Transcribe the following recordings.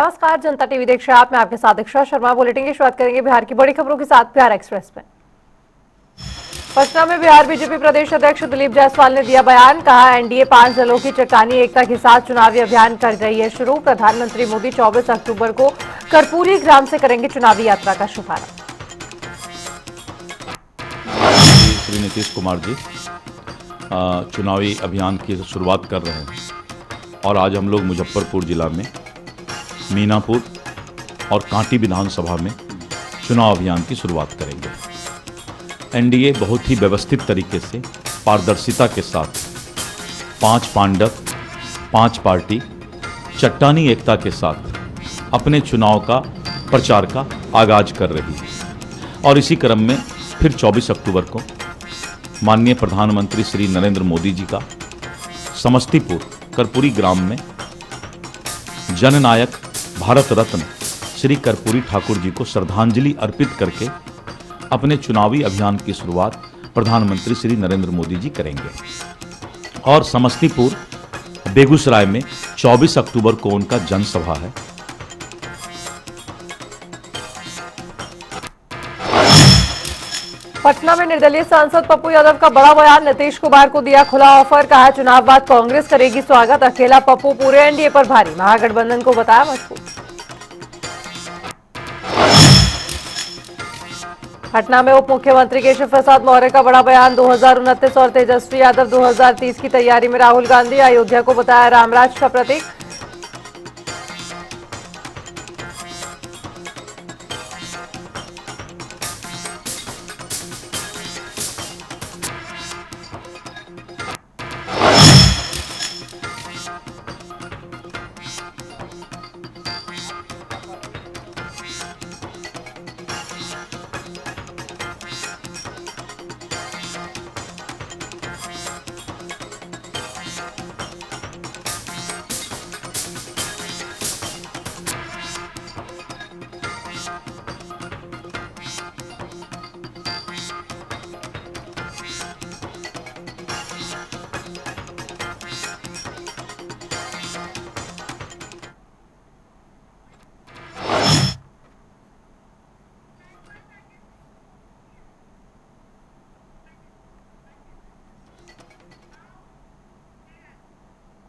नमस्कार, जनता टीवी देख रहे हैं आप। मैं आपके साथ दीक्षा शर्मा। बुलेटिन की शुरुआत करेंगे बिहार की बड़ी खबरों के साथ बिहार एक्सप्रेस में। पटना में बिहार बीजेपी प्रदेश अध्यक्ष दिलीप जायसवाल ने दिया बयान। कहा, एनडीए 5 दलों की चट्टानी एकता के साथ चुनावी अभियान कर रही है शुरू। प्रधानमंत्री मोदी 24 अक्टूबर को कर्पूरी ग्राम से करेंगे चुनावी यात्रा का शुभारंभ। श्री नीतीश कुमार जी चुनावी अभियान की शुरुआत कर रहे हैं और आज हम लोग मुजफ्फरपुर जिला में मीनापुर और कांटी विधानसभा में चुनाव अभियान की शुरुआत करेंगे। एनडीए बहुत ही व्यवस्थित तरीके से पारदर्शिता के साथ 5 पांडव 5 पार्टी चट्टानी एकता के साथ अपने चुनाव का प्रचार का आगाज कर रही है और इसी क्रम में फिर 24 अक्टूबर को माननीय प्रधानमंत्री श्री नरेंद्र मोदी जी का समस्तीपुर कर्पूरी ग्राम में जननायक भारत रत्न श्री कर्पूरी ठाकुर जी को श्रद्धांजलि अर्पित करके अपने चुनावी अभियान की शुरुआत प्रधानमंत्री श्री नरेंद्र मोदी जी करेंगे और समस्तीपुर बेगूसराय में 24 अक्टूबर को उनका जनसभा है। पटना में निर्दलीय सांसद पप्पू यादव का बड़ा बयान। नीतीश कुमार को दिया खुला ऑफर। कहा, चुनाव बाद कांग्रेस करेगी स्वागत। अकेला पप्पू पूरे एनडीए पर भारी। महागठबंधन को बताया मजबूत। पटना में उप मुख्यमंत्री केशव प्रसाद मौर्य का बड़ा बयान। 2029 और तेजस्वी यादव 2030 की तैयारी में। राहुल गांधी अयोध्या को बताया रामराज का प्रतीक।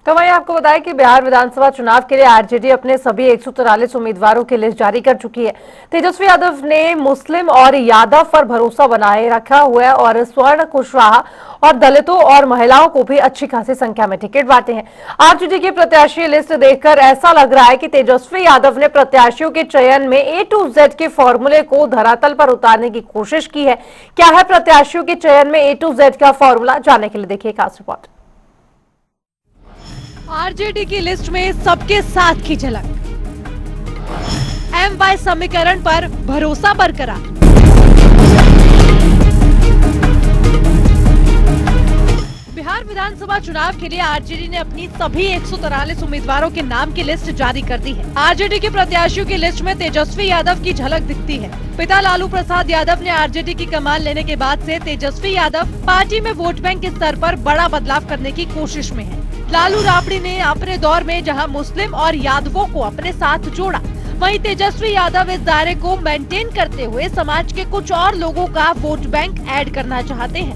तो वहीं आपको बताएं कि बिहार विधानसभा चुनाव के लिए आरजेडी अपने सभी 143 उम्मीदवारों की लिस्ट जारी कर चुकी है। तेजस्वी यादव ने मुस्लिम और यादव पर भरोसा बनाए रखा हुआ है और स्वर्ण कुशवाहा और दलितों और महिलाओं को भी अच्छी खासी संख्या में टिकट बांटे हैं। आरजेडी की प्रत्याशी लिस्ट देखकर ऐसा लग रहा है कि तेजस्वी यादव ने प्रत्याशियों के चयन में A to Z के फॉर्मूले को धरातल पर उतारने की कोशिश की है। क्या है प्रत्याशियों के चयन में A to Z का फॉर्मूला, जानने के लिए देखिए खास रिपोर्ट। आरजेडी की लिस्ट में सबके साथ की झलक। MY समीकरण पर भरोसा बरकरार। बिहार विधानसभा चुनाव के लिए आरजेडी ने अपनी सभी 143 उम्मीदवारों के नाम की लिस्ट जारी कर दी है। आरजेडी के प्रत्याशियों की लिस्ट में तेजस्वी यादव की झलक दिखती है। पिता लालू प्रसाद यादव ने आरजेडी की कमान लेने के बाद से तेजस्वी यादव पार्टी में वोट बैंक के स्तर पर बड़ा बदलाव करने की कोशिश में है। लालू राबड़ी ने अपने दौर में जहां मुस्लिम और यादवों को अपने साथ जोड़ा, वहीं तेजस्वी यादव इस दायरे को मेंटेन करते हुए समाज के कुछ और लोगों का वोट बैंक ऐड करना चाहते हैं।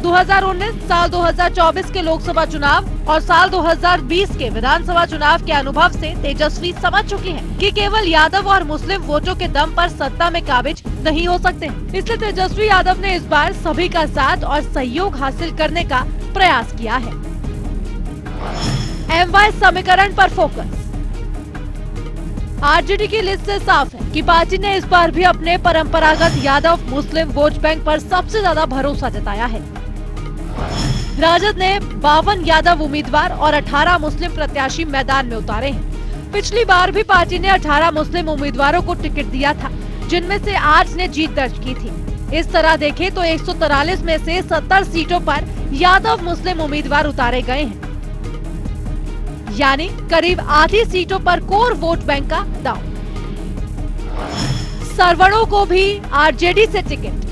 2019, साल 2024 के लोकसभा चुनाव और साल 2020 के विधानसभा चुनाव के अनुभव से तेजस्वी समझ चुकी हैं कि केवल यादव और मुस्लिम वोटों के दम पर सत्ता में काबिज नहीं हो सकते। इसलिए तेजस्वी यादव ने इस बार सभी का साथ और सहयोग हासिल करने का प्रयास किया है। MY समीकरण पर फोकस। आरजेडी की लिस्ट से साफ है कि पार्टी ने इस बार भी अपने परंपरागत यादव मुस्लिम वोट बैंक पर सबसे ज्यादा भरोसा जताया है। राजद ने 52 यादव उम्मीदवार और 18 मुस्लिम प्रत्याशी मैदान में उतारे हैं। पिछली बार भी पार्टी ने 18 मुस्लिम उम्मीदवारों को टिकट दिया था, जिनमें से 8 ने जीत दर्ज की थी। इस तरह देखें तो 143 में से 70 सीटों पर यादव मुस्लिम उम्मीदवार उतारे गए हैं, यानी करीब आधी सीटों पर कोर वोट बैंक का दांव। सरवणों को भी आरजेडी से टिकट।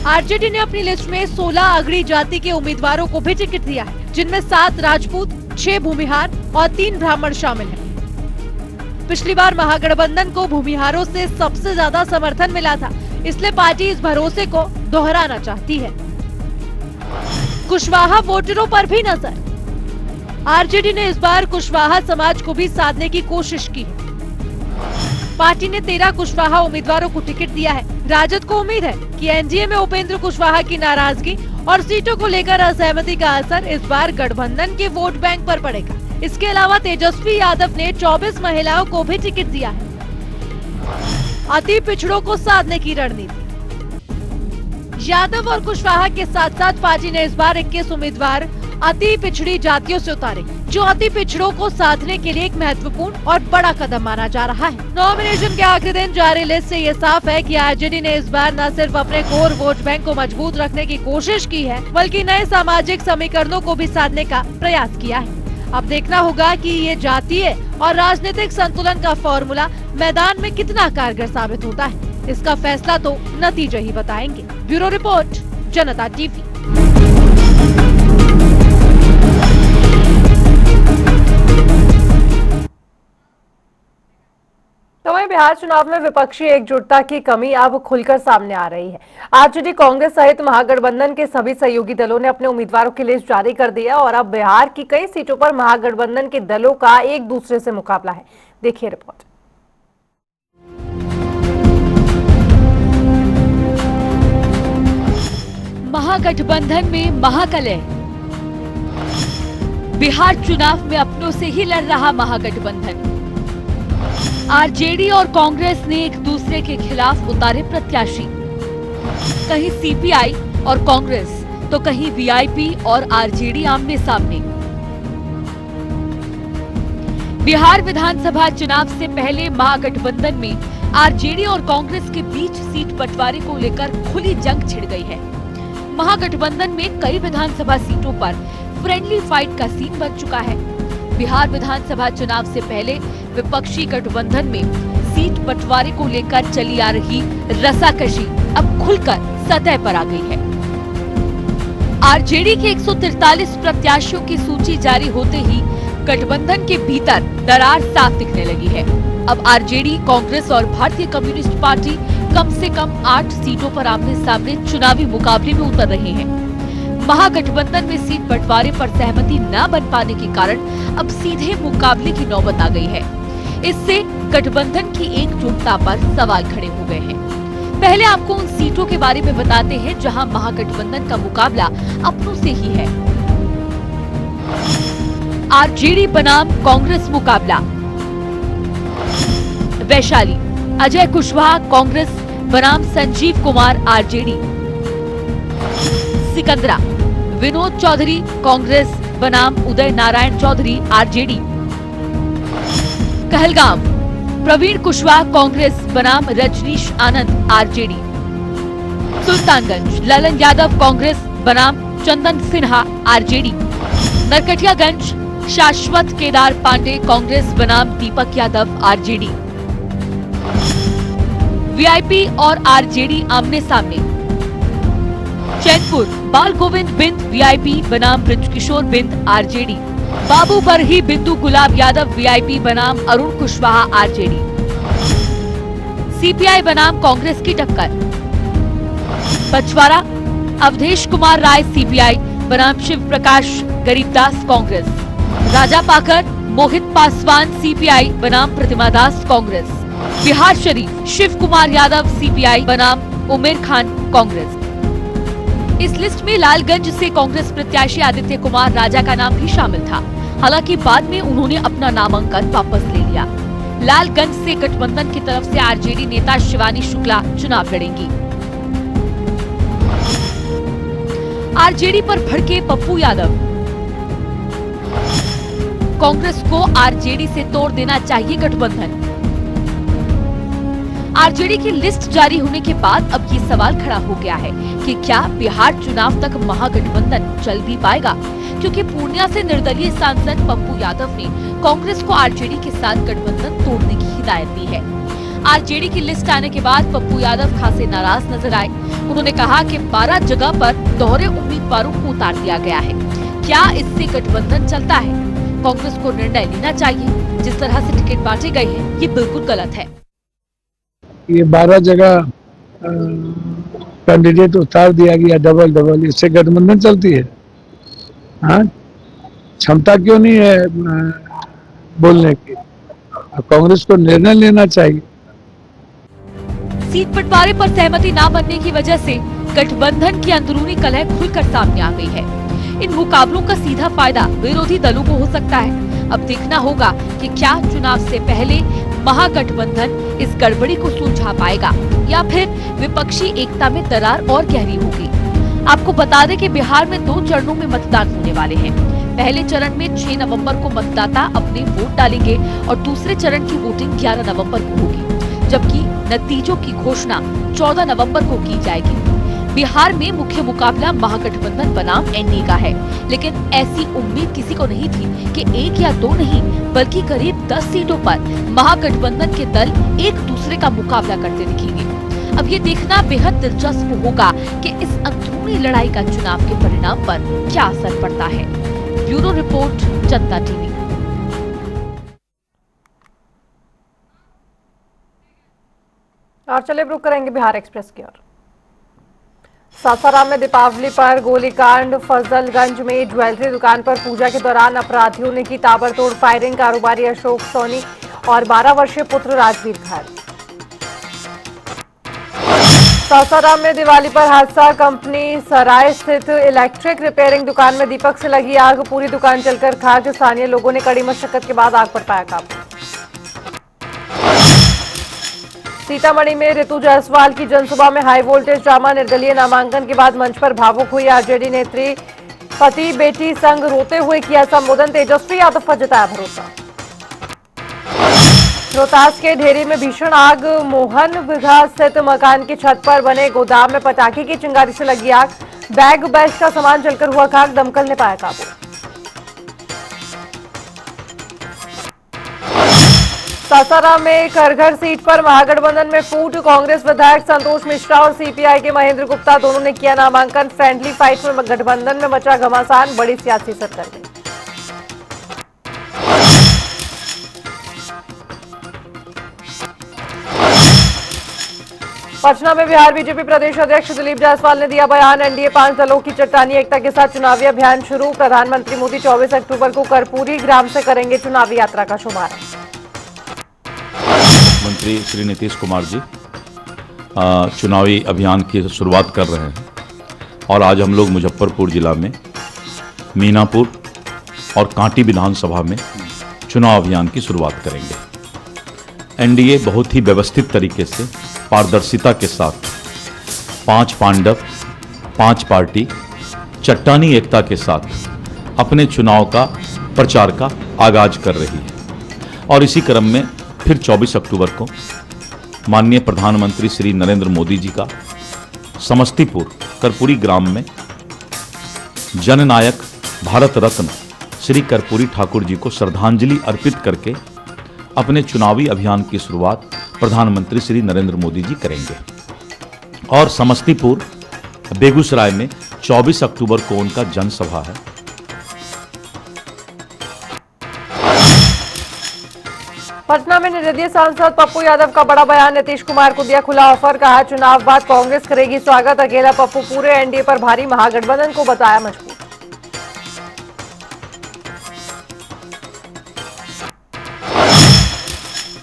आरजेडी ने अपनी लिस्ट में 16 अगड़ी जाति के उम्मीदवारों को भी टिकट दिया है, जिनमें 7 राजपूत, 6 भूमिहार और 3 ब्राह्मण शामिल हैं। पिछली बार महागठबंधन को भूमिहारों से सबसे ज्यादा समर्थन मिला था, इसलिए पार्टी इस भरोसे को दोहराना चाहती है। कुशवाहा वोटरों पर भी नजर। आरजेडी ने इस बार कुशवाहा समाज को भी साधने की कोशिश की है। पार्टी ने 13 कुशवाहा उम्मीदवारों को टिकट दिया है। राजद को उम्मीद है कि एनडीए में उपेंद्र कुशवाहा की नाराजगी और सीटों को लेकर असहमति का असर इस बार गठबंधन के वोट बैंक पर पड़ेगा। इसके अलावा तेजस्वी यादव ने 24 महिलाओं को भी टिकट दिया है। अति पिछड़ों को साधने की रणनीति। यादव और कुशवाहा के साथ साथ पार्टी ने इस बार 21 उम्मीदवार अति पिछड़ी जातियों से उतारे, जो अति पिछड़ों को साधने के लिए एक महत्वपूर्ण और बड़ा कदम माना जा रहा है। नॉमिनेशन के आखिरी दिन जारी लिस्ट से ये साफ है कि आरजेडी ने इस बार न सिर्फ अपने कोर वोट बैंक को मजबूत रखने की कोशिश की है, बल्कि नए सामाजिक समीकरणों को भी साधने का प्रयास किया है। अब देखना होगा कि ये जातीय और राजनीतिक संतुलन का फॉर्मूला मैदान में कितना कारगर साबित होता है। इसका फैसला तो नतीजे ही बताएंगे। ब्यूरो रिपोर्ट, जनता टीवी। तो वहीं बिहार चुनाव में विपक्षी एकजुटता की कमी अब खुलकर सामने आ रही है। आरजेडी, कांग्रेस सहित महागठबंधन के सभी सहयोगी दलों ने अपने उम्मीदवारों की लिस्ट जारी कर दी है और अब बिहार की कई सीटों पर महागठबंधन के दलों का एक दूसरे से मुकाबला है। देखिए रिपोर्ट। महागठबंधन में महाकलह। बिहार चुनाव में अपनों से ही लड़ रहा महागठबंधन। आरजेडी और कांग्रेस ने एक दूसरे के खिलाफ उतारे प्रत्याशी। कहीं सीपीआई और कांग्रेस तो कहीं वीआईपी और आरजेडी आमने सामने। बिहार विधानसभा चुनाव से पहले महागठबंधन में आरजेडी और कांग्रेस के बीच सीट बंटवारे को लेकर खुली जंग छिड़ गई है। महागठबंधन में कई विधानसभा सीटों पर फ्रेंडली फाइट का सीन बन चुका है। बिहार विधानसभा चुनाव से पहले विपक्षी गठबंधन में सीट बंटवारे को लेकर चली आ रही रसाकशी अब खुलकर सतह पर आ गई है। आरजेडी के 143 प्रत्याशियों की सूची जारी होते ही गठबंधन के भीतर दरार साफ दिखने लगी है। अब आरजेडी, कांग्रेस और भारतीय कम्युनिस्ट पार्टी कम से कम 8 सीटों पर आमने सामने चुनावी मुकाबले में उतर रहे हैं। महागठबंधन में सीट बंटवारे पर सहमति न बन पाने के कारण अब सीधे मुकाबले की नौबत आ गई है। इससे गठबंधन की एकजुटता पर सवाल खड़े हो गए हैं। पहले आपको उन सीटों के बारे में बताते हैं जहां महागठबंधन का मुकाबला अपनों से ही है। आरजेडी बनाम कांग्रेस मुकाबला। वैशाली, अजय कुशवाहा कांग्रेस बनाम संजीव कुमार आरजेडी। सिकंदरा, विनोद चौधरी कांग्रेस बनाम उदय नारायण चौधरी आरजेडी। कहलगाम, प्रवीण कुशवाहा कांग्रेस बनाम रजनीश आनंद आरजेडी। सुल्तानगंज, ललन यादव कांग्रेस बनाम चंदन सिन्हा आरजेडी। नरकटियागंज, शाश्वत केदार पांडे कांग्रेस बनाम दीपक यादव आरजेडी। वीआईपी और आरजेडी आमने सामने। चैनपुर, बाल गोविंद बिंद वीआईपी बनाम ब्रजकिशोर बिंद आरजेडी। बाबू बरही बिंदु गुलाब यादव वीआईपी बनाम अरुण कुशवाहा आरजेडी। सीपीआई बनाम कांग्रेस की टक्कर। पचवाड़ा, अवधेश कुमार राय सीपीआई बनाम शिव प्रकाश गरीबदास कांग्रेस। राजापाकर, मोहित पासवान सीपीआई बनाम प्रतिमा दास कांग्रेस। बिहार शरीफ, शिव कुमार यादव सीपीआई बनाम उमेर खान कांग्रेस। इस लिस्ट में लालगंज से कांग्रेस प्रत्याशी आदित्य कुमार राजा का नाम भी शामिल था। हालांकि बाद में उन्होंने अपना नामांकन वापस ले लिया। लालगंज से गठबंधन की तरफ से आरजेडी नेता शिवानी शुक्ला चुनाव लड़ेंगी। आरजेडी पर भड़के पप्पू यादव। कांग्रेस को आरजेडी से तोड़ देना चाहिए गठबंधन। आरजेडी की लिस्ट जारी होने के बाद अब ये सवाल खड़ा हो गया है कि क्या बिहार चुनाव तक महागठबंधन चल भी पाएगा, क्योंकि पूर्णिया से निर्दलीय सांसद पप्पू यादव ने कांग्रेस को आरजेडी के साथ गठबंधन तोड़ने की हिदायत दी है। आरजेडी की लिस्ट आने के बाद पप्पू यादव खासे नाराज नजर आए। उन्होंने कहा कि 12 जगह पर दोहरे उम्मीदवारों को उतार दिया गया है। क्या इससे गठबंधन चलता है? कांग्रेस को निर्णय लेना चाहिए। जिस तरह से टिकट बांटे गए हैं ये बिल्कुल गलत है। ये 12 जगह कैंडिडेट उतार दिया गया डबल, इससे गठबंधन चलती है? हाँ, क्षमता क्यों नहीं है बोलने की? कांग्रेस को निर्णय लेना चाहिए। सीट बंटवारे पर सहमति न बनने की वजह से गठबंधन की अंदरूनी कलह खुलकर सामने आ गई है। इन मुकाबलों का सीधा फायदा विरोधी दलों को हो सकता है। अब देखना होगा कि क्या चुनाव से पहले महागठबंधन इस गड़बड़ी को सुलझा पाएगा या फिर विपक्षी एकता में दरार और गहरी होगी। आपको बता दें कि बिहार में 2 चरणों में मतदान होने वाले हैं। पहले चरण में 6 नवंबर को मतदाता अपने वोट डालेंगे और दूसरे चरण की वोटिंग 11 नवंबर को होगी, जबकि नतीजों की घोषणा 14 नवंबर को की जाएगी। बिहार में मुख्य मुकाबला महागठबंधन बनाम एनडीए का है, लेकिन ऐसी उम्मीद किसी को नहीं थी कि 1 या 2 नहीं बल्कि करीब 10 सीटों पर महागठबंधन के दल एक दूसरे का मुकाबला करते दिखेंगे। अब ये देखना बेहद दिलचस्प होगा कि इस अंदरूनी लड़ाई का चुनाव के परिणाम पर क्या असर पड़ता है। ब्यूरो रिपोर्ट, जनता टीवी। और चलिए रुक करेंगे बिहार एक्सप्रेस की ओर। सासाराम में दीपावली पर गोलीकांड, फजलगंज में ज्वेलरी दुकान पर पूजा के दौरान अपराधियों ने की ताबड़तोड़ फायरिंग, कारोबारी अशोक सोनी और 12 वर्षीय पुत्र राजवीर घायल। सासाराम में दिवाली पर हादसा, कंपनी सराय स्थित इलेक्ट्रिक रिपेयरिंग दुकान में दीपक से लगी आग, पूरी दुकान जलकर खाक। स्थानीय लोगों ने कड़ी मशक्कत के बाद आग पर पाया काबू। सीतामढ़ी में ऋतु जायसवाल की जनसभा में हाई वोल्टेज ड्रामा, निर्दलीय नामांकन के बाद मंच पर भावुक हुई आरजेडी नेत्री, पति बेटी संग रोते हुए किया संबोधन, तेजस्वी यादव पर जताया भरोसा। रोहतास के ढेरी में भीषण आग, मोहन बिघा स्थित मकान की छत पर बने गोदाम में पटाखे की चिंगारी से लगी आग, बैग बैग का सामान जलकर हुआ खाक, दमकल ने पाया काबू। सासाराम में करघर सीट पर महागठबंधन में फूट, कांग्रेस विधायक संतोष मिश्रा और सीपीआई के महेंद्र गुप्ता दोनों ने किया नामांकन, फ्रेंडली फाइट में गठबंधन में मचा घमासान, बड़ी सियासी सरगर्मी। पटना में बिहार बीजेपी प्रदेश अध्यक्ष दिलीप जायसवाल ने दिया बयान, एनडीए 5 दलों की चट्टानी एकता के साथ चुनावी अभियान शुरू, प्रधानमंत्री मोदी 24 अक्टूबर को कर्पूरी ग्राम से करेंगे चुनावी यात्रा का शुभारंभ। मुख्यमंत्री श्री नीतीश कुमार जी चुनावी अभियान की शुरुआत कर रहे हैं और आज हम लोग मुजफ्फरपुर जिला में मीनापुर और कांटी विधानसभा में चुनाव अभियान की शुरुआत करेंगे। एनडीए बहुत ही व्यवस्थित तरीके से पारदर्शिता के साथ 5 पांडव 5 पार्टी चट्टानी एकता के साथ अपने चुनाव का प्रचार का आगाज कर रही है और इसी क्रम में फिर 24 अक्टूबर को माननीय प्रधानमंत्री श्री नरेंद्र मोदी जी का समस्तीपुर कर्पूरी ग्राम में जननायक भारत रत्न श्री कर्पूरी ठाकुर जी को श्रद्धांजलि अर्पित करके अपने चुनावी अभियान की शुरुआत प्रधानमंत्री श्री नरेंद्र मोदी जी करेंगे और समस्तीपुर बेगूसराय में 24 अक्टूबर को उनका जनसभा है। पटना में निर्दलीय सांसद पप्पू यादव का बड़ा बयान, नीतीश कुमार को दिया खुला ऑफर, कहा चुनाव बाद कांग्रेस करेगी स्वागत, अकेला पप्पू पूरे एनडीए पर भारी, महागठबंधन को बताया मजबूत।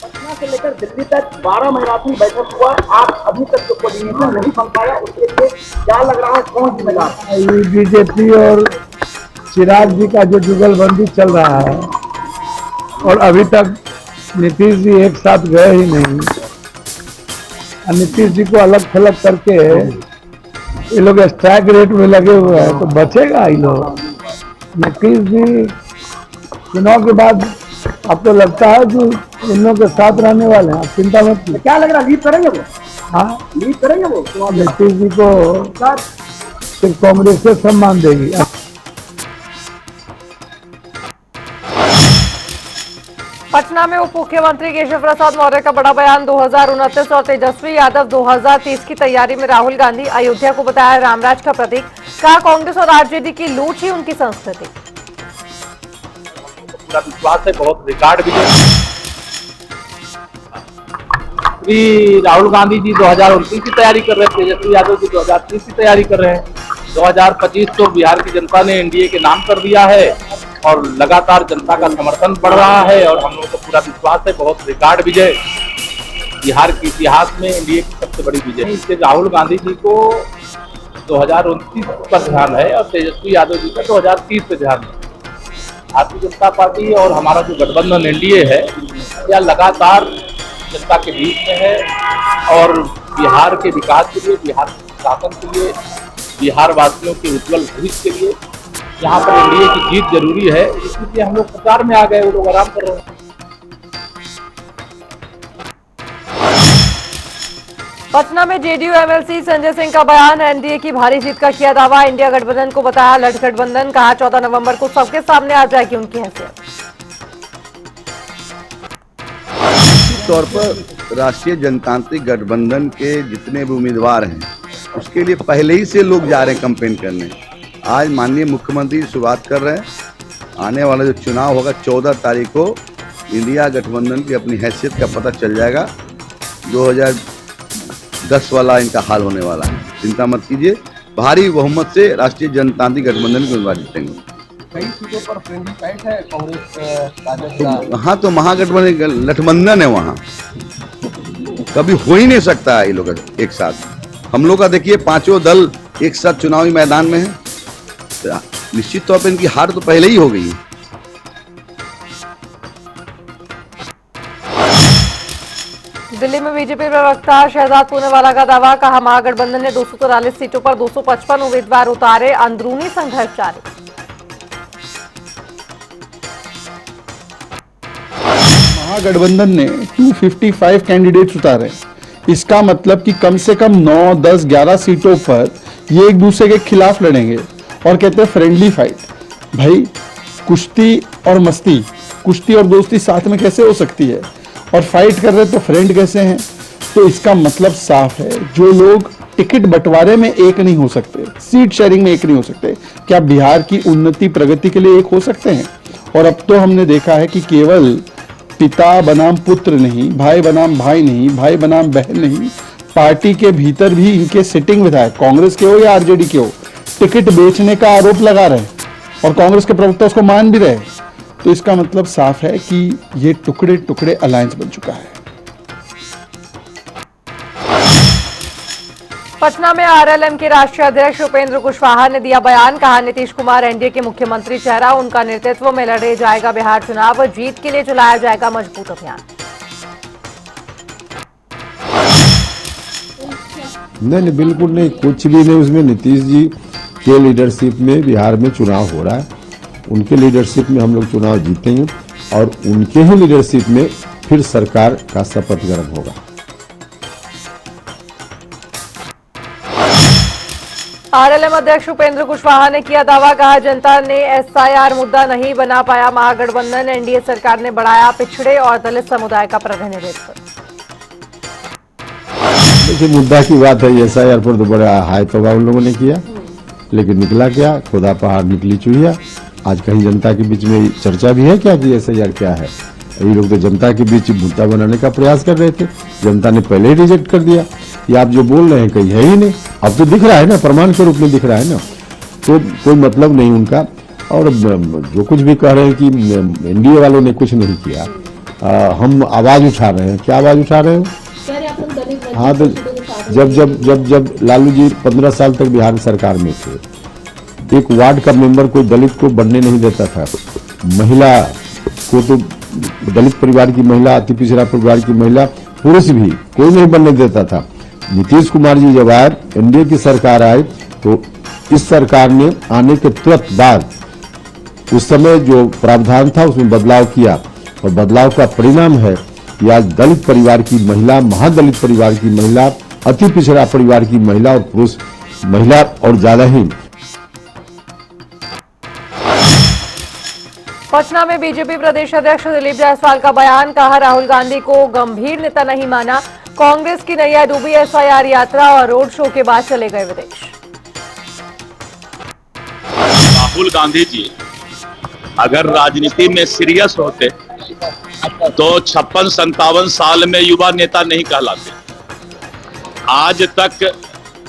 पटना से लेकर दिल्ली तक 12 महीनाती बैठक हुआ, आप अभी तक जो कोऑर्डिनेशन नहीं बन पाया, उसके लिए क्या लग रहा है, कौन जिम्मेदार? बीजेपी और चिराग जी का जो जुगलबंदी चल रहा है और अभी तक नीतीश जी एक साथ गए ही नहीं, नीतीश जी को अलग थलग करके ये लोग स्ट्राइक रेट में लगे हुए हैं, तो बचेगा ये लोग। नीतीश जी चुनाव के बाद आपको लगता है कि इन लोगों के साथ रहने वाले हैं, आप चिंता मत कीजिए। क्या लग रहा है, लीड करेंगे वो? हाँ, लीड करेंगे वो चुनाव में? नीतीश जी को सिर्फ कांग्रेस से सम्मान देगी। पटना में उप मुख्यमंत्री केशव प्रसाद मौर्य का बड़ा बयान, 2029 और तेजस्वी यादव 2030 की तैयारी में, राहुल गांधी अयोध्या को बताया रामराज का प्रतीक, कहा कांग्रेस और आरजेडी की लूट ही उनकी संस्कृति। पूरा विश्वास है बहुत रिकॉर्ड भी है। श्री राहुल गांधी जी 2029 की तैयारी कर रहे हैं, तेजस्वी यादव जी 2030 की तैयारी कर रहे हैं। 2025 तो बिहार की जनता ने एनडीए के नाम कर दिया है और लगातार जनता का समर्थन बढ़ रहा है और हम लोगों को पूरा विश्वास है बहुत रिकॉर्ड विजय बिहार के इतिहास में एनडीए की सबसे बड़ी विजय। इससे राहुल गांधी जी को 2029 पर ध्यान है और तेजस्वी यादव जी का 2030 पे ध्यान है। भारतीय जनता पार्टी और हमारा जो गठबंधन एनडीए है यह लगातार जनता के बीच में है और बिहार के विकास के लिए, बिहार के शासन के लिए, बिहार वासियों के उज्जवल भविष्य के लिए यहाँ पर एनडीए की जीत जरूरी है। इसलिए हम लोग प्रचार में आ गए, वो लोग आराम कर रहे हैं। पटना में जेडीयू एमएलसी संजय सिंह का बयान, एनडीए की भारी जीत का किया दावा, इंडिया गठबंधन को बताया लठ गठबंधन, कहा 14 नवंबर को सबके सामने आ जाएगी उनकी हैसियत। निश्चित तौर पर राष्ट्रीय जनतांत्रिक गठबंधन के जितने भी उम्मीदवार हैं उसके लिए पहले ही से लोग जा रहे हैं कैंपेन करने। आज माननीय मुख्यमंत्री शुरुआत कर रहे हैं। आने वाला जो चुनाव होगा 14 तारीख को इंडिया गठबंधन की अपनी हैसियत का पता चल जाएगा। 2010 वाला इनका हाल होने वाला है, चिंता मत कीजिए। भारी बहुमत से राष्ट्रीय जनतांत्रिक गठबंधन के उम्मीदवार जीतेंगे। कई सीटों पर फ्रेंडली फाइट है कांग्रेस हाँ तो महागठबंधन गठबंधन है, वहाँ कभी हो ही नहीं सकता है ये लोग एक साथ। हम लोग का देखिए पांचों दल एक साथ चुनावी मैदान में है, निश्चित तौर पर इनकी हार तो पहले ही हो गई है। दिल्ली में बीजेपी प्रवक्ता शहजाद पूनावाला का दावा, कहा महागठबंधन ने 243 सीटों पर 255 उम्मीदवार उतारे, अंदरूनी संघर्ष जारी। महागठबंधन ने 255 कैंडिडेट्स उतारे, इसका मतलब कि कम से कम 9, 10, 11 सीटों पर ये एक दूसरे के खिलाफ लड़ेंगे और कहते हैं फ्रेंडली फाइट। भाई कुश्ती और मस्ती, कुश्ती और दोस्ती साथ में कैसे हो सकती है? और फाइट कर रहे तो फ्रेंड कैसे हैं? तो इसका मतलब साफ है, जो लोग टिकट बंटवारे में एक नहीं हो सकते, सीट शेयरिंग में एक नहीं हो सकते, क्या बिहार की उन्नति प्रगति के लिए एक हो सकते हैं? और अब तो हमने देखा है कि केवल पिता बनाम पुत्र नहीं, भाई बनाम भाई नहीं, भाई बनाम बहन नहीं, पार्टी के भीतर भी इनके सिटिंग विधायक, कांग्रेस के हो या आरजेडी के हो, टिकट बेचने का आरोप लगा रहे और कांग्रेस के प्रवक्ता उसको मान भी रहे। तो इसका मतलब साफ है कि ये टुकड़े टुकड़े अलायंस बन चुका है। पटना में आरएलएम के राष्ट्रीय अध्यक्ष उपेंद्र कुशवाहा ने दिया बयान, कहा नीतीश कुमार एनडीए के मुख्यमंत्री चेहरा, उनका नेतृत्व में लड़े जाएगा बिहार चुनाव, जीत के लिए चलाया जाएगा मजबूत अभियान। नहीं, बिल्कुल नहीं, कुछ भी नहीं। उसमें नीतीश जी के लीडरशिप में बिहार में चुनाव हो रहा है, उनके लीडरशिप में हम लोग चुनाव जीतेंगे और उनके ही लीडरशिप में फिर सरकार का शपथ ग्रहण होगा। आरएलएम अध्यक्ष उपेंद्र कुशवाहा ने किया दावा, कहा जनता ने एसआईआर मुद्दा नहीं बना पाया महागठबंधन, एनडीए सरकार ने बढ़ाया पिछड़े और दलित समुदाय का प्रतिनिधित्व। देखिए मुद्दा की बात है, एसआईआर पर तो बड़ा हाई तोबा उन लोगों ने किया, लेकिन निकला क्या? खुदा पहाड़ निकली चुहिया। आज कहीं जनता के बीच में चर्चा भी है क्या कि एसआईआर क्या है? ये लोग तो जनता के बीच मुद्दा बनाने का प्रयास कर रहे थे, जनता ने पहले ही रिजेक्ट कर दिया। ये आप जो बोल रहे हैं कहीं है ही नहीं, अब तो दिख रहा है ना, प्रमाण के रूप में दिख रहा है ना, तो कोई मतलब नहीं उनका। और जो कुछ भी कह रहे हैं कि एनडीए वालों ने कुछ नहीं किया, हम आवाज उठा रहे हैं, क्या आवाज उठा रहे हो? हाँ तो जब लालू जी 15 साल तक बिहार सरकार में थे, एक वार्ड का मेंबर कोई दलित को बनने नहीं देता था, महिला को तो दलित परिवार की महिला, अति पिछड़ा परिवार की महिला, पुरुष भी कोई नहीं बनने देता था। नीतीश कुमार जी जब आए, एनडीए की सरकार आई, तो इस सरकार ने आने के तुरंत बाद उस समय जो प्रावधान था उसमें बदलाव किया और बदलाव का परिणाम है कि आज दलित परिवार की महिला, महादलित परिवार की महिला, अति पिछड़ा परिवार की महिला और पुरुष महिला और ज्यादा ही। पटना में बीजेपी प्रदेश अध्यक्ष दिलीप जायसवाल का बयान, कहा राहुल गांधी को गंभीर नेता नहीं माना, कांग्रेस की नैया डूबी, एसआईआर यात्रा और रोड शो के बाद चले गए विदेश। राहुल गांधी जी अगर राजनीति में सीरियस होते तो 56-57 साल में युवा नेता नहीं कहलाते। आज तक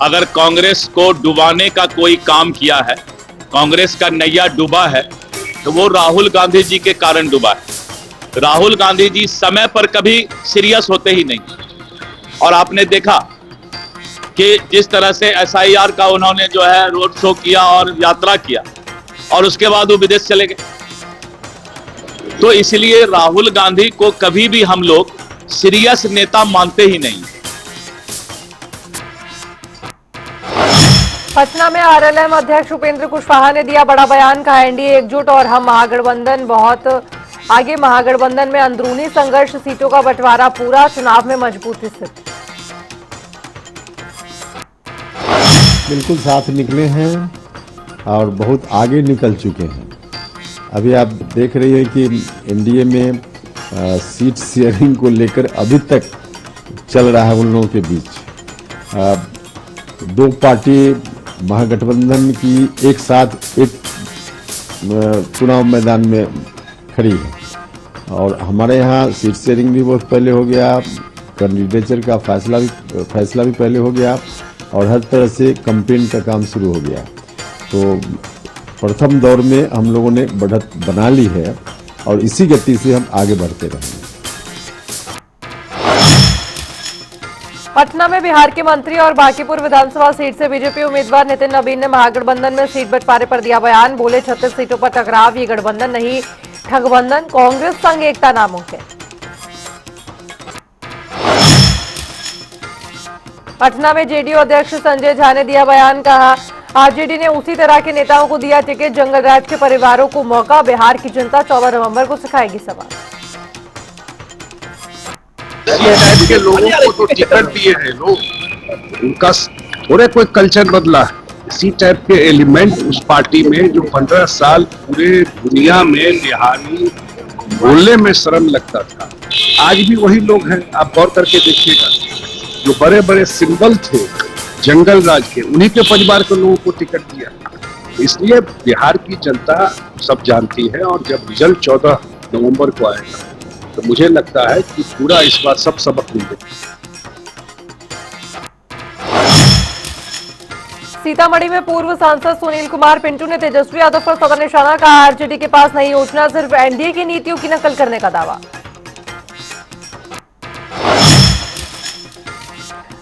अगर कांग्रेस को डुबाने का कोई काम किया है, कांग्रेस का नैया डूबा है, तो वो राहुल गांधी जी के कारण डूबा है। राहुल गांधी जी समय पर कभी सीरियस होते ही नहीं। और आपने देखा कि जिस तरह से SIR का उन्होंने जो है रोड शो किया और यात्रा किया और उसके बाद वो विदेश चले गए। तो इसलिए राहुल गांधी को कभी भी हम लोग सीरियस नेता मानते ही नहीं। पटना में RLM अध्यक्ष उपेंद्र कुशवाहा ने दिया बड़ा बयान, कहा एनडीए एकजुट और हम महागठबंधन बहुत आगे। महागठबंधन में अंदरूनी संघर्ष, सीटों का बंटवारा पूरा, चुनाव में मजबूत स्थिति। बिल्कुल साथ निकले हैं और बहुत आगे निकल चुके हैं। अभी आप देख रही हैं कि एनडीए में सीट शेयरिंग को लेकर अभी तक चल रहा है उन लोगों के बीच। दो पार्टी महागठबंधन की एक साथ एक चुनाव मैदान में खड़ी है और हमारे यहाँ सीट शेयरिंग भी बहुत पहले हो गया, कैंडिडेचर का फैसला भी पहले हो गया और हर तरह से कैंपेन का काम शुरू हो गया। तो प्रथम दौर में हम लोगों ने बढ़त बना ली है और इसी गति से हम आगे बढ़ते रहेंगे। पटना में बिहार के मंत्री और बांकीपुर विधानसभा सीट से बीजेपी उम्मीदवार नितिन नवीन ने महागठबंधन में सीट बंटवारे पर दिया बयान। बोले 36 सीटों पर टकराव, ये गठबंधन नहीं ठगबंधन, कांग्रेस संग एकता नामुमकिन। पटना में जेडीयू अध्यक्ष संजय झा ने दिया बयान, कहा आरजेडी ने उसी तरह के नेताओं को दिया टिकट, जंगल राज के परिवारों को मौका, बिहार की जनता 14 नवंबर को सिखाएगी सबक। टाइप के लोगों को तो टिकट दिए हैं लोग, उनका थोड़े कोई कल्चर बदला है। इसी टाइप के एलिमेंट उस पार्टी में जो 15 साल पूरे दुनिया में बिहारी बोलने में शर्म लगता था, आज भी वही लोग हैं। आप गौर करके देखिएगा, जो बड़े बड़े सिंबल थे जंगल राज के, उन्हीं के परिवार के लोगों को टिकट दिया। इसलिए बिहार की जनता सब जानती है और जब रिजल्ट 14 नवंबर को आएगा तो मुझे लगता है कि पूरा इस बार सब सबक मिलेगा। सीतामढ़ी में पूर्व सांसद सुनील कुमार पिंटू ने तेजस्वी यादव पर सदन निशाना, कहा आरजेडी के पास नई योजना, सिर्फ एनडीए की नीतियों की नकल करने का दावा।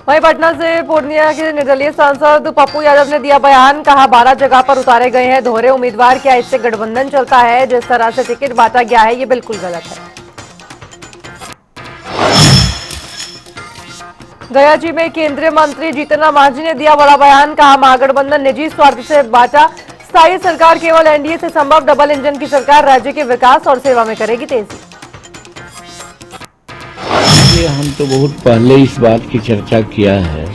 वहीं पटना से पूर्णिया के निर्दलीय सांसद पप्पू यादव ने दिया बयान, कहा 12 जगह पर उतारे गए हैं दोहरे उम्मीदवार, क्या इससे गठबंधन चलता है? जिस तरह से टिकट बांटा गया है ये बिल्कुल गलत है। गया जी में केंद्रीय मंत्री जीतन राम मांझी ने दिया बड़ा बयान, कहा महागठबंधन निजी स्वार्थ से बांटा, स्थायी सरकार केवल एनडीए से संभव, डबल इंजन की सरकार राज्य के विकास और सेवा में करेगी तेजी। हम तो बहुत पहले इस बात की चर्चा किया है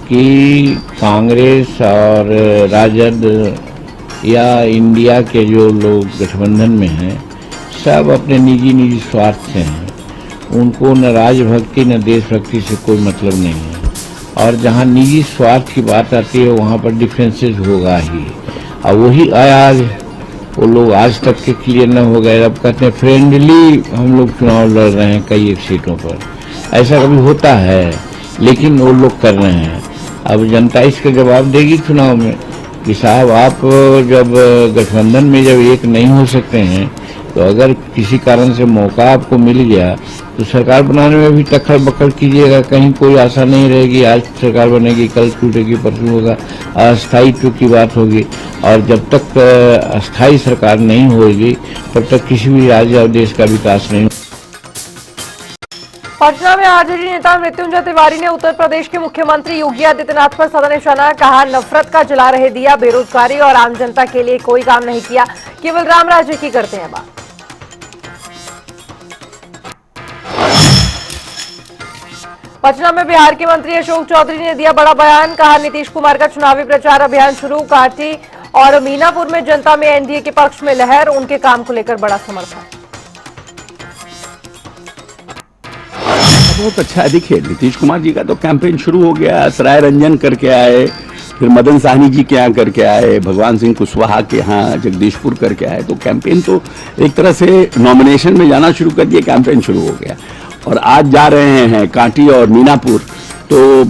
कि कांग्रेस और राजद या इंडिया के जो लोग गठबंधन में हैं सब अपने निजी स्वार्थ से हैं। उनको न राजभक्ति न देशभक्ति से कोई मतलब नहीं है और जहाँ निजी स्वार्थ की बात आती है वहाँ पर डिफरेंसेस होगा ही। और वही आज वो लोग आज तक के क्लियर न हो गए, अब कहते हैं फ्रेंडली हम लोग चुनाव लड़ रहे हैं कई एक सीटों पर। ऐसा कभी होता है, लेकिन वो लोग कर रहे हैं। अब जनता इसका जवाब देगी चुनाव में कि साहब आप जब गठबंधन में जब एक नहीं हो सकते हैं तो अगर किसी कारण से मौका आपको मिल गया तो सरकार बनाने में भी टक्कर बक्कर कीजिएगा, कहीं कोई आशा नहीं रहेगी आज सरकार बनेगी कल टूटेगी परसों होगा, अस्थायित्व की बात होगी। और जब तक अस्थायी सरकार नहीं होगी तब तक किसी भी राज्य और देश का विकास नहीं। पटना में आरजेडी नेता मृत्युंजय तिवारी ने उत्तर प्रदेश के मुख्यमंत्री योगी आदित्यनाथ पर सदन निशाना, कहा नफरत का जला रहे दिया, बेरोजगारी और आम जनता के लिए कोई काम नहीं किया, केवल राम राज्य की करते हैं बात। पटना में बिहार के मंत्री अशोक चौधरी ने दिया बड़ा बयान, कहा नीतीश कुमार का चुनावी प्रचार अभियान शुरू, काटी और मीनापुर में जनता में एनडीए के पक्ष में लहर, उनके काम को लेकर बड़ा समर्थन। बहुत अच्छा है। देखिए नीतीश कुमार जी का तो कैंपेन शुरू हो गया, सराय रंजन करके आए, फिर मदन साहनी जी के यहाँ करके आए, भगवान सिंह कुशवाहा के यहाँ जगदीशपुर करके आए। तो कैंपेन तो एक तरह से नॉमिनेशन में जाना शुरू कर दिए, कैंपेन शुरू हो गया। और आज जा रहे हैं कांटी और मीनापुर, तो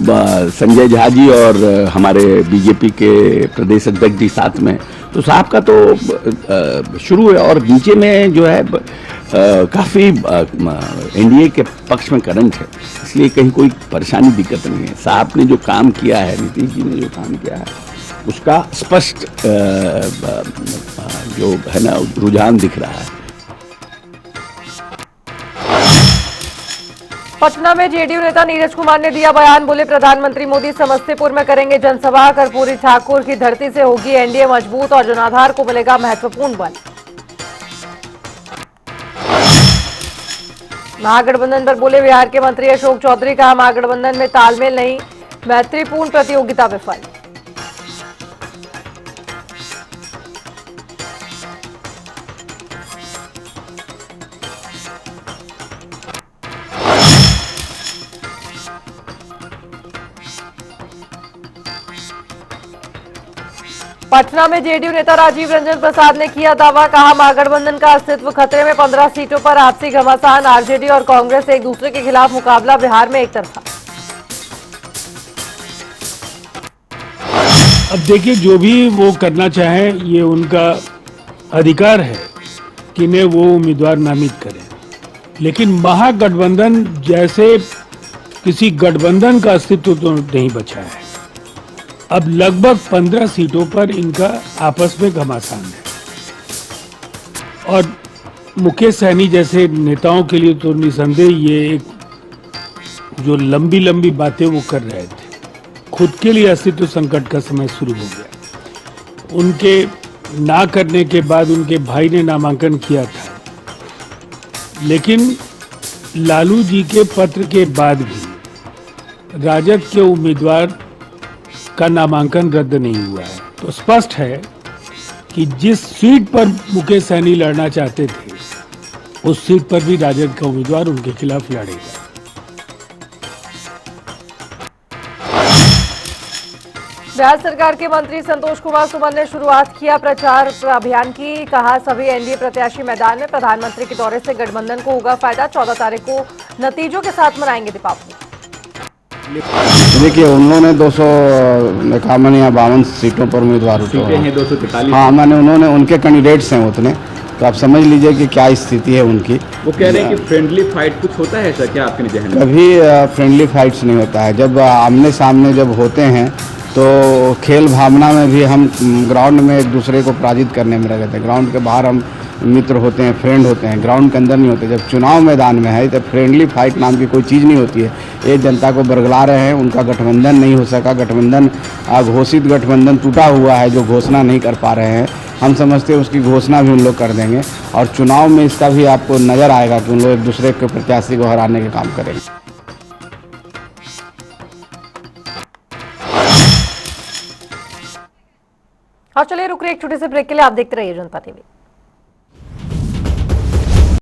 संजय झा जी और हमारे बीजेपी के प्रदेश अध्यक्ष जी साथ में, तो साहब का तो शुरू है। और नीचे में जो है काफ़ी एनडीए के पक्ष में करंट है, इसलिए कहीं कोई परेशानी दिक्कत नहीं है। साहब ने जो काम किया है, नीतीश जी ने जो काम किया है, उसका स्पष्ट जो है ना रुझान दिख रहा है। पटना में जेडीयू नेता नीरज कुमार ने दिया बयान, बोले प्रधानमंत्री मोदी समस्तीपुर में करेंगे जनसभा, कर्पूरी ठाकुर की धरती से होगी एनडीए मजबूत और जनाधार को मिलेगा महत्वपूर्ण बल। महागठबंधन पर बोले बिहार के मंत्री अशोक चौधरी, कहा महागठबंधन में तालमेल नहीं, मैत्रीपूर्ण प्रतियोगिता विफल। पटना में जेडीयू नेता राजीव रंजन प्रसाद ने किया दावा, कहा महागठबंधन का अस्तित्व खतरे में, 15 सीटों पर आपसी घमासान, आरजेडी और कांग्रेस एक दूसरे के खिलाफ मुकाबला, बिहार में एक तरफा। अब देखिए, जो भी वो करना चाहें ये उनका अधिकार है कि इन्हें वो उम्मीदवार नामित करें, लेकिन महागठबंधन जैसे किसी गठबंधन का अस्तित्व तो नहीं बचा है। अब लगभग 15 सीटों पर इनका आपस में घमासान है और मुकेश सहनी जैसे नेताओं के लिए तो निसंदेह ये एक जो लंबी लंबी बातें वो कर रहे थे, खुद के लिए अस्तित्व संकट का समय शुरू हो गया। उनके ना करने के बाद उनके भाई ने नामांकन किया था, लेकिन लालू जी के पत्र के बाद भी राजद के उम्मीदवार का नामांकन रद्द नहीं हुआ है। तो स्पष्ट है कि जिस सीट पर मुकेश सहनी लड़ना चाहते थे, उस सीट पर भी राजद का उम्मीदवार उनके खिलाफ लड़ेगा। बिहार सरकार के मंत्री संतोष कुमार सुमन ने शुरुआत किया प्रचार अभियान की, कहा सभी एनडीए प्रत्याशी मैदान में, प्रधानमंत्री के दौरे से गठबंधन को होगा फायदा, 14 तारीख को नतीजों के साथ मनाएंगे दीपावली। देखिए, उन्होंने 251 या 52 सीटों पर उम्मीदवार उठाए हैं, 243। हाँ, मैंने उन्होंने उनके कैंडिडेट्स हैं उतने, तो आप समझ लीजिए कि क्या स्थिति है उनकी। वो कह रहे हैं कि फ्रेंडली फाइट कुछ होता है ऐसा क्या आपके जहन में? कभी फ्रेंडली फाइट्स नहीं होता है। जब आमने सामने जब होते हैं तो खेल भावना में भी हम ग्राउंड में एक दूसरे को पराजित करने में रहते हैं। ग्राउंड के बाहर हम मित्र होते हैं, फ्रेंड होते हैं, ग्राउंड के अंदर नहीं होते। जब चुनाव मैदान में है तो फ्रेंडली फाइट नाम की कोई चीज़ नहीं होती है। ये जनता को बरगला रहे हैं, उनका गठबंधन नहीं हो सका, गठबंधन घोषित गठबंधन टूटा हुआ है, जो घोषणा नहीं कर पा रहे हैं। हम समझते हैं उसकी घोषणा भी उन लोग कर देंगे और चुनाव में इसका भी आपको नज़र आएगा कि उन लोग एक दूसरे के प्रत्याशी को हराने का काम करेंगे। हाँ, चलिए रुक रहे एक छोटे से ब्रेक के लिए, आप देखते रहिए जनता टीवी।